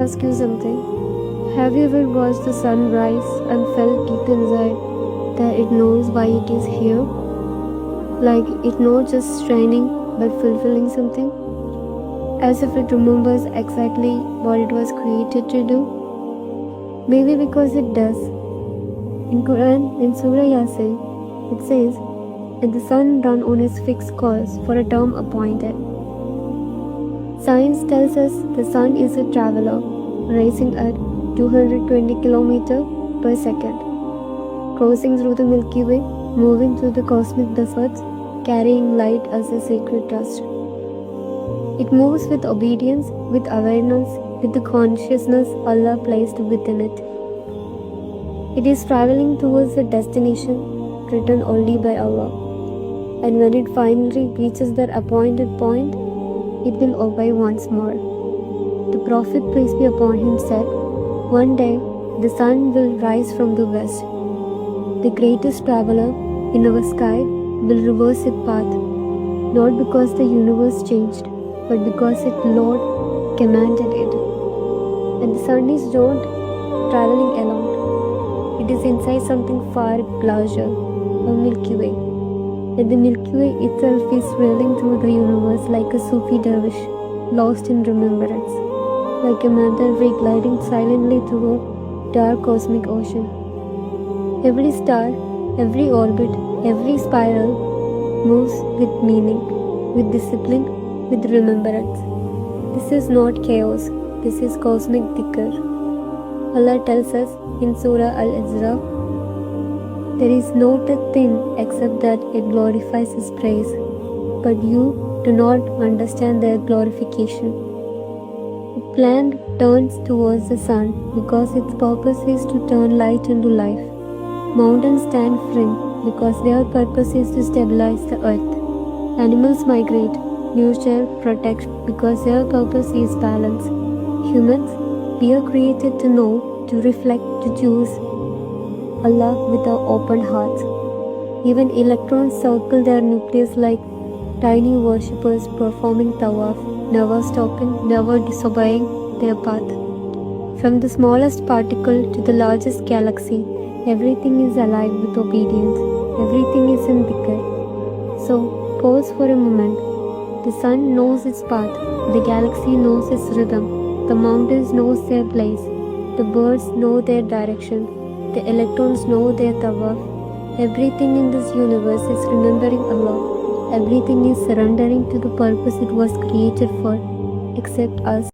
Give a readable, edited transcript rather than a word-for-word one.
Ask you something. Have you ever watched the sun rise and felt deep inside that it knows why it is here? Like it not just shining but fulfilling something? As if it remembers exactly what it was created to do? Maybe because it does. In Quran, in Surah Yasin, it says, "And the sun run on its fixed course for a term appointed." Science tells us the sun is a traveler, racing at 220 km per second, crossing through the Milky Way, moving through the cosmic deserts, carrying light as a sacred trust. It moves with obedience, with awareness, with the consciousness Allah placed within it. It is traveling towards a destination written only by Allah, and when it finally reaches that appointed point, it will obey once more. The Prophet, peace be upon him, said, "One day the sun will rise from the west. The greatest traveler in our sky will reverse its path, not because the universe changed, but because its Lord commanded it." And the sun is not traveling alone. It is inside something far larger, a Milky Way. And the Milky Way itself is swirling through the universe like a Sufi dervish, lost in remembrance, like a mantle ray gliding silently through a dark cosmic ocean. Every star, every orbit, every spiral moves with meaning, with discipline, with remembrance. This is not chaos, this is cosmic dhikr. Allah tells us in Surah Al-Isra, "There is not a thing except that it glorifies His praise, but you do not understand their glorification." The plant turns towards the sun because its purpose is to turn light into life. Mountains stand firm because their purpose is to stabilize the earth. Animals migrate, nature protects because their purpose is balance. Humans, we are created to know, to reflect, to choose Allah with our open hearts. Even electrons circle their nucleus like tiny worshippers performing tawaf, never stopping, never disobeying their path. From the smallest particle to the largest galaxy, everything is alive with obedience. Everything is in dhikr. So, pause for a moment. The sun knows its path. The galaxy knows its rhythm. The mountains know their place. The birds know their direction. The electrons know their tawaf. Everything in this universe is remembering Allah. Everything is surrendering to the purpose it was created for, except us.